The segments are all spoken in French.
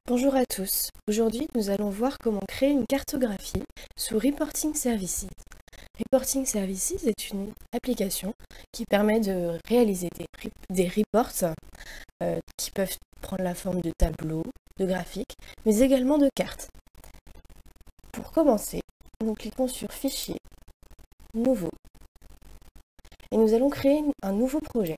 Bonjour à tous. Aujourd'hui, nous allons voir comment créer une cartographie sous Reporting Services. Reporting Services est une application qui permet de réaliser des reports qui peuvent prendre la forme de tableaux, de graphiques, mais également de cartes. Pour commencer, nous cliquons sur Fichier, Nouveau, et nous allons créer un nouveau projet.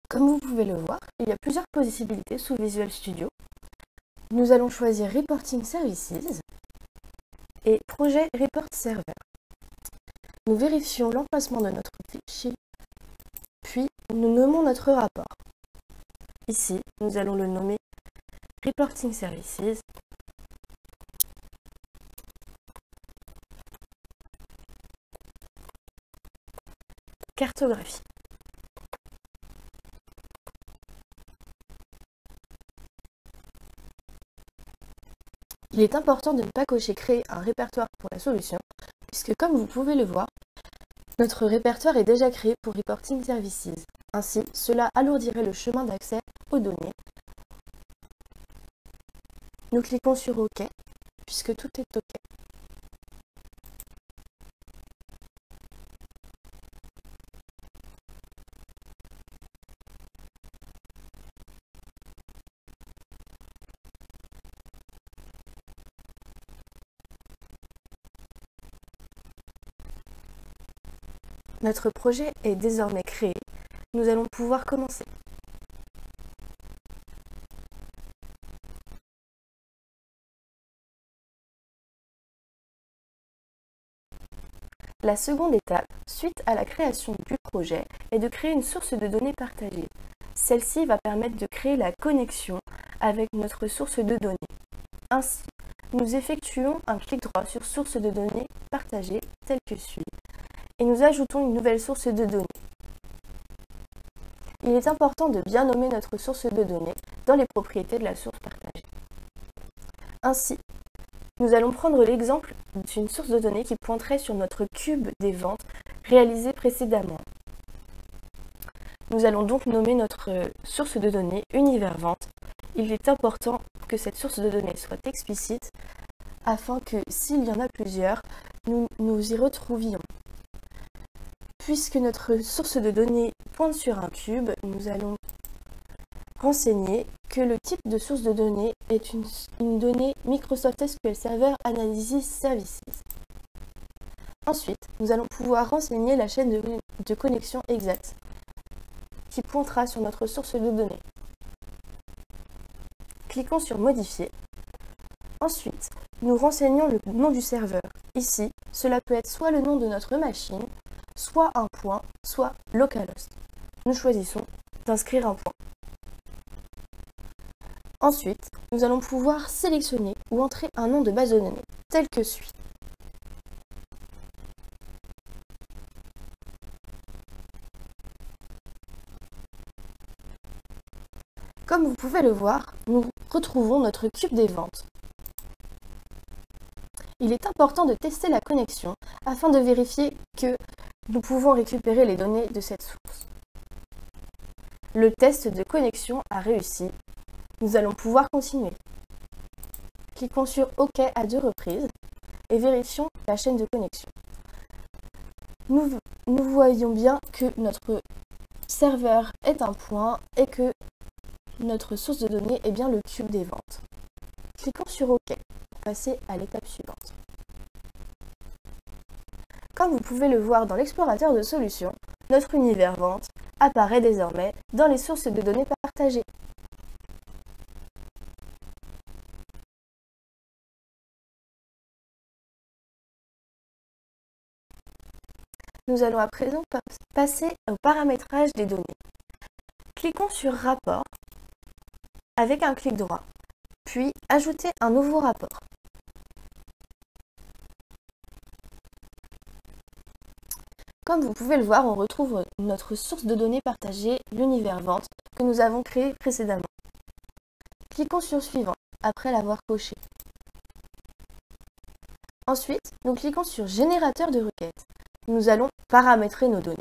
Comme vous pouvez le voir, il y a plusieurs possibilités sous Visual Studio. Nous allons choisir Reporting Services et Projet Report Server. Nous vérifions l'emplacement de notre fichier, puis nous nommons notre rapport. Ici, nous allons le nommer Reporting Services Cartographie. Il est important de ne pas cocher Créer un répertoire pour la solution, puisque comme vous pouvez le voir, notre répertoire est déjà créé pour Reporting Services. Ainsi, cela alourdirait le chemin d'accès aux données. Nous cliquons sur OK, puisque tout est OK. Notre projet est désormais créé. Nous allons pouvoir commencer. La seconde étape, suite à la création du projet, est de créer une source de données partagée. Celle-ci va permettre de créer la connexion avec notre source de données. Ainsi, nous effectuons un clic droit sur Source de données partagée, telle que suit, et nous ajoutons une nouvelle source de données. Il est important de bien nommer notre source de données dans les propriétés de la source partagée. Ainsi, nous allons prendre l'exemple d'une source de données qui pointerait sur notre cube des ventes réalisé précédemment. Nous allons donc nommer notre source de données Univers Vente. Il est important que cette source de données soit explicite afin que, s'il y en a plusieurs, nous nous y retrouvions. Puisque notre source de données pointe sur un cube, nous allons renseigner que le type de source de données est une donnée Microsoft SQL Server Analysis Services. Ensuite, nous allons pouvoir renseigner la chaîne de connexion exacte qui pointera sur notre source de données. Cliquons sur Modifier. Ensuite, nous renseignons le nom du serveur. Ici, cela peut être soit le nom de notre machine, soit un point, soit localhost. Nous choisissons d'inscrire un point. Ensuite, nous allons pouvoir sélectionner ou entrer un nom de base de données, tel que suit. Comme vous pouvez le voir, nous retrouvons notre cube des ventes. Il est important de tester la connexion afin de vérifier que nous pouvons récupérer les données de cette source. Le test de connexion a réussi. Nous allons pouvoir continuer. Cliquons sur OK à 2 reprises et vérifions la chaîne de connexion. Nous voyons bien que notre serveur est un point et que notre source de données est bien le cube des ventes. Cliquons sur OK pour passer à l'étape suivante. Comme vous pouvez le voir dans l'explorateur de solutions, notre univers vente apparaît désormais dans les sources de données partagées. Nous allons à présent passer au paramétrage des données. Cliquons sur Rapport avec un clic droit, puis ajouter un nouveau rapport. Comme vous pouvez le voir, on retrouve notre source de données partagée, l'univers vente, que nous avons créé précédemment. Cliquons sur Suivant après l'avoir coché. Ensuite, nous cliquons sur Générateur de requêtes. nous allons paramétrer nos données.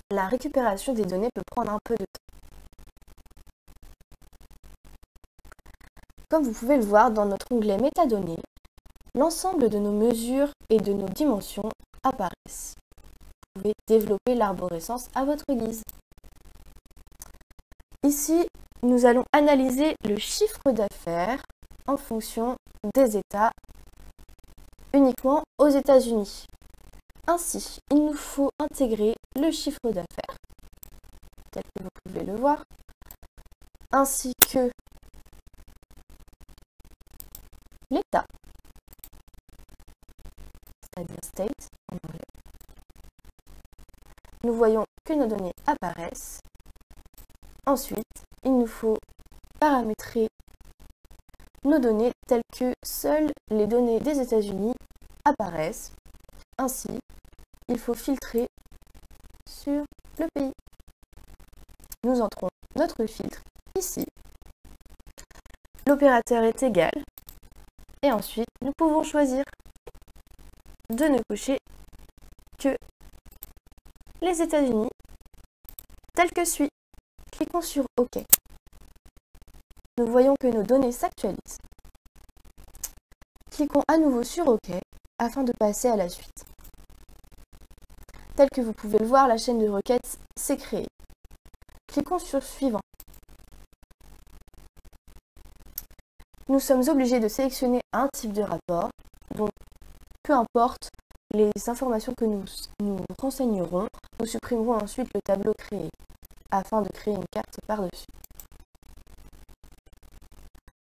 La récupération des données peut prendre un peu de temps. Comme vous pouvez le voir dans notre onglet Métadonnées, l'ensemble de nos mesures et de nos dimensions apparaissent. Vous pouvez développer l'arborescence à votre guise. Ici, nous allons analyser le chiffre d'affaires en fonction des États uniquement aux États-Unis. Ainsi, il nous faut intégrer le chiffre d'affaires, tel que vous pouvez le voir, ainsi que l'État, c'est-à-dire state en anglais. Nous voyons que nos données apparaissent. Ensuite, il nous faut paramétrer nos données telles que seules les données des États-Unis apparaissent. Ainsi, il faut filtrer sur le pays. Nous entrons notre filtre ici. L'opérateur est égal. Et ensuite, nous pouvons choisir de ne cocher que les États-Unis tel que suit. Cliquons sur OK. Nous voyons que nos données s'actualisent. Cliquons à nouveau sur OK afin de passer à la suite. Tel que vous pouvez le voir, la chaîne de requêtes s'est créée. Cliquons sur Suivant. Nous sommes obligés de sélectionner un type de rapport, donc peu importe les informations que nous renseignerons, nous supprimerons ensuite le tableau créé, afin de créer une carte par-dessus.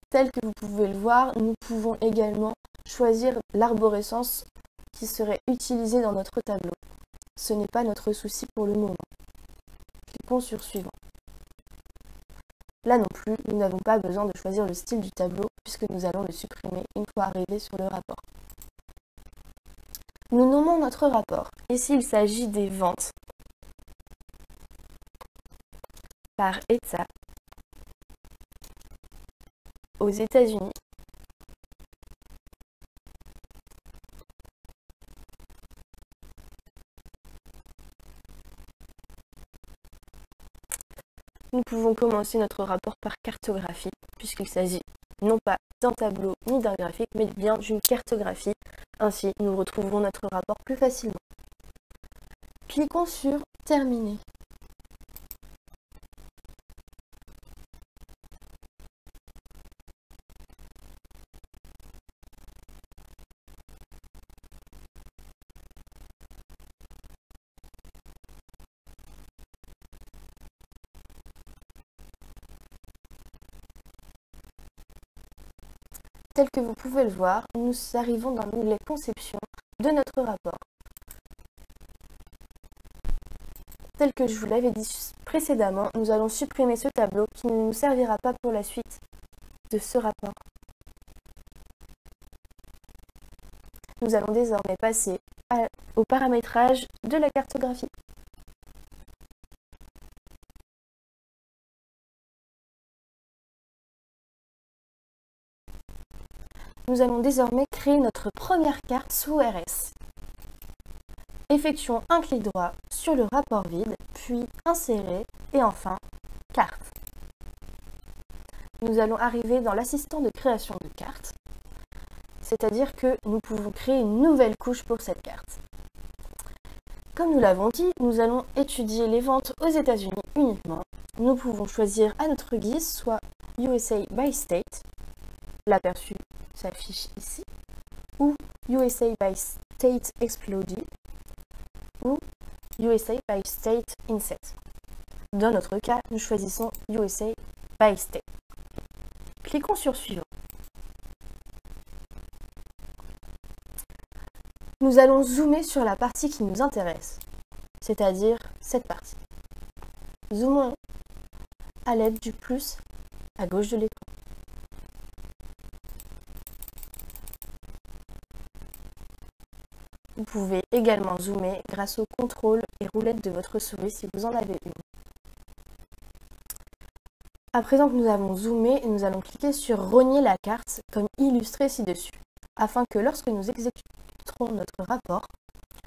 Tel que vous pouvez le voir, nous pouvons également choisir l'arborescence qui serait utilisée dans notre tableau. Ce n'est pas notre souci pour le moment. Cliquons sur Suivant. Là non plus, nous n'avons pas besoin de choisir le style du tableau puisque nous allons le supprimer une fois arrivé sur le rapport. Nous nommons notre rapport. Ici, il s'agit des ventes par État aux États-Unis Nous pouvons commencer notre rapport par cartographie, puisqu'il s'agit non pas d'un tableau ni d'un graphique, mais bien d'une cartographie. Ainsi, nous retrouverons notre rapport plus facilement. Cliquons sur Terminer. Tel que vous pouvez le voir, nous arrivons dans l'onglet Conception de notre rapport. Tel que je vous l'avais dit précédemment, nous allons supprimer ce tableau qui ne nous servira pas pour la suite de ce rapport. Nous allons désormais passer au paramétrage de la cartographie. Nous allons désormais créer notre première carte sous RS. Effectuons un clic droit sur le rapport vide, puis Insérer et enfin Carte. Nous allons arriver dans l'assistant de création de carte, c'est-à-dire que nous pouvons créer une nouvelle couche pour cette carte. Comme nous l'avons dit, nous allons étudier les ventes aux États-Unis uniquement. Nous pouvons choisir à notre guise soit USA by State, l'aperçu s'affiche ici, ou USA by State Exploded, ou USA by State Inset. Dans notre cas, nous choisissons USA by State. Cliquons sur Suivant. Nous allons zoomer sur la partie qui nous intéresse, c'est-à-dire cette partie. Zoomons à l'aide du plus à gauche de l'écran. Vous pouvez également zoomer grâce au contrôle et roulette de votre souris si vous en avez une. À présent que nous avons zoomé, nous allons cliquer sur Rogner la carte comme illustré ci-dessus, afin que lorsque nous exécuterons notre rapport,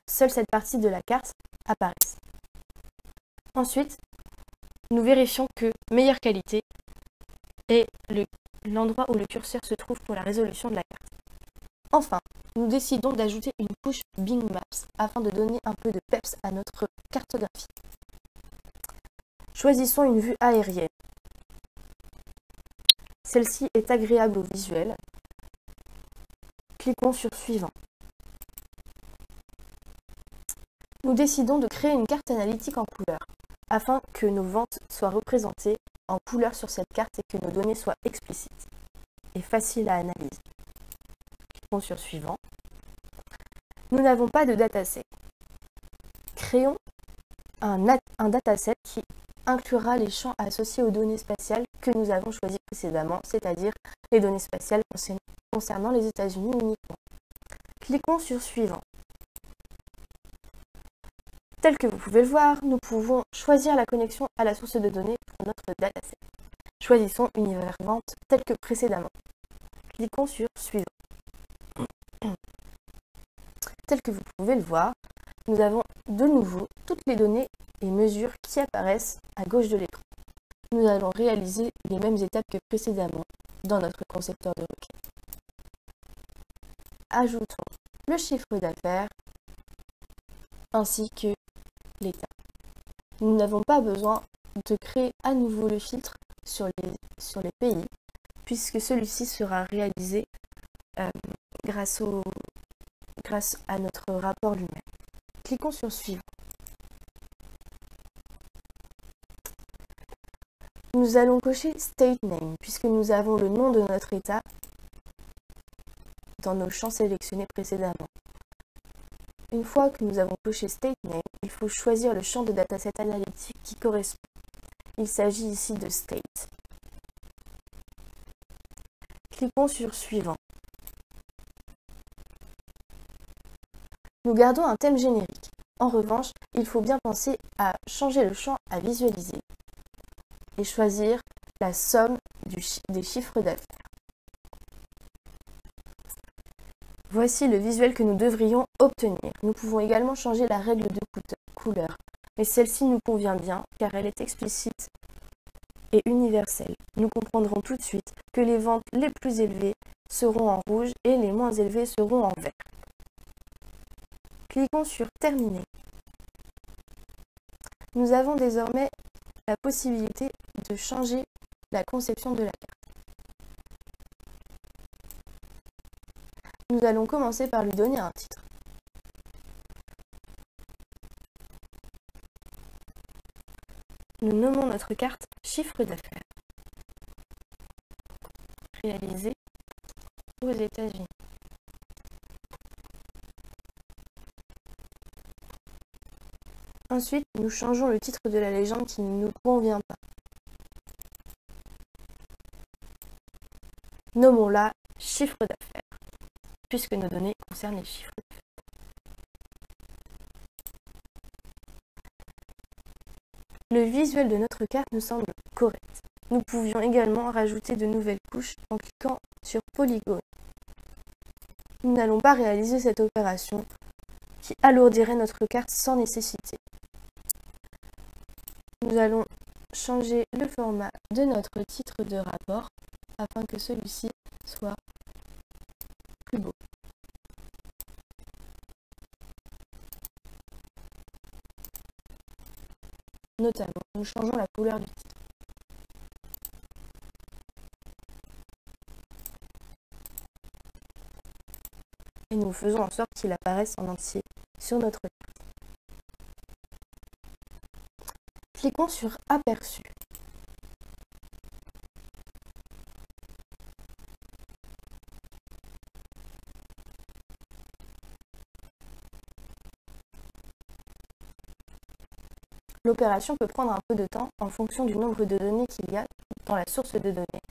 seule cette partie de la carte apparaisse. Ensuite, nous vérifions que meilleure qualité est l'endroit où le curseur se trouve pour la résolution de la carte. Enfin, nous décidons d'ajouter une couche Bing Maps afin de donner un peu de peps à notre cartographie. Choisissons une vue aérienne. Celle-ci est agréable au visuel. Cliquons sur Suivant. Nous décidons de créer une carte analytique en couleur, afin que nos ventes soient représentées en couleur sur cette carte et que nos données soient explicites et faciles à analyser. Cliquons sur Suivant. Nous n'avons pas de dataset. Créons un dataset qui inclura les champs associés aux données spatiales que nous avons choisies précédemment, c'est-à-dire les données spatiales concernant les États-Unis uniquement. Cliquons sur Suivant. Tel que vous pouvez le voir, nous pouvons choisir la connexion à la source de données pour notre dataset. Choisissons Univers Vente tel que précédemment. Cliquons sur Suivant. Tel que vous pouvez le voir, nous avons de nouveau toutes les données et mesures qui apparaissent à gauche de l'écran. Nous allons réaliser les mêmes étapes que précédemment dans notre concepteur de requête. Ajoutons le chiffre d'affaires ainsi que l'état. Nous n'avons pas besoin de créer à nouveau le filtre sur les pays puisque celui-ci sera réalisé grâce à notre rapport lui-même. Cliquons sur Suivant. Nous allons cocher State Name puisque nous avons le nom de notre État dans nos champs sélectionnés précédemment. Une fois que nous avons coché State Name, il faut choisir le champ de dataset analytique qui correspond. Il s'agit ici de State. Cliquons sur Suivant. Nous gardons un thème générique. En revanche, il faut bien penser à changer le champ à visualiser et choisir la somme des chiffres d'affaires. Voici le visuel que nous devrions obtenir. Nous pouvons également changer la règle de couleur, mais celle-ci nous convient bien car elle est explicite et universelle. Nous comprendrons tout de suite que les ventes les plus élevées seront en rouge et les moins élevées seront en vert. Cliquons sur Terminer. Nous avons désormais la possibilité de changer la conception de la carte. Nous allons commencer par lui donner un titre. Nous nommons notre carte Chiffre d'affaires. Réalisé aux États-Unis. Ensuite, nous changeons le titre de la légende qui ne nous convient pas. Nommons-la Chiffre d'affaires, puisque nos données concernent les chiffres d'affaires. Le visuel de notre carte nous semble correct. Nous pouvions également rajouter de nouvelles couches en cliquant sur Polygone. Nous n'allons pas réaliser cette opération qui alourdirait notre carte sans nécessité. Nous allons changer le format de notre titre de rapport afin que celui-ci soit plus beau. Notamment, nous changeons la couleur du titre. Et nous faisons en sorte qu'il apparaisse en entier sur notre carte. Cliquons sur Aperçu. L'opération peut prendre un peu de temps en fonction du nombre de données qu'il y a dans la source de données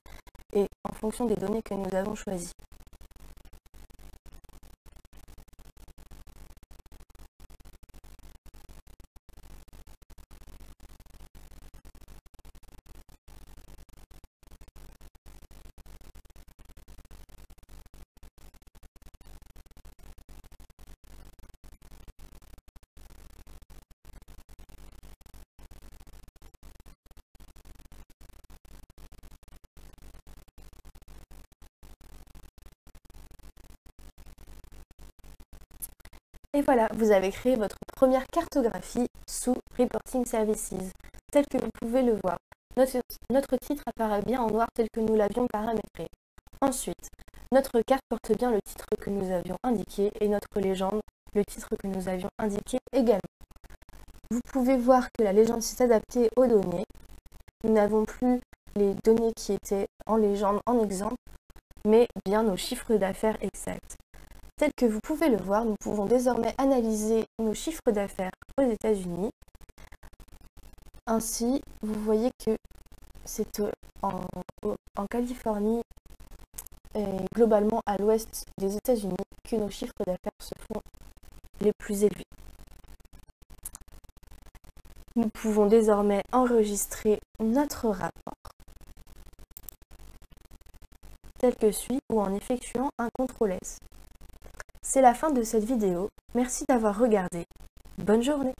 et en fonction des données que nous avons choisies. Et voilà, vous avez créé votre première cartographie sous Reporting Services, tel que vous pouvez le voir. Notre titre apparaît bien en noir tel que nous l'avions paramétré. Ensuite, notre carte porte bien le titre que nous avions indiqué et notre légende, le titre que nous avions indiqué également. Vous pouvez voir que la légende s'est adaptée aux données. Nous n'avons plus les données qui étaient en légende en exemple, mais bien nos chiffres d'affaires exacts. Tel que vous pouvez le voir, nous pouvons désormais analyser nos chiffres d'affaires aux États-Unis. Ainsi, vous voyez que c'est en Californie et globalement à l'ouest des États-Unis que nos chiffres d'affaires se font les plus élevés. Nous pouvons désormais enregistrer notre rapport tel que suit ou en effectuant un CTRL-S. C'est la fin de cette vidéo. Merci d'avoir regardé. Bonne journée!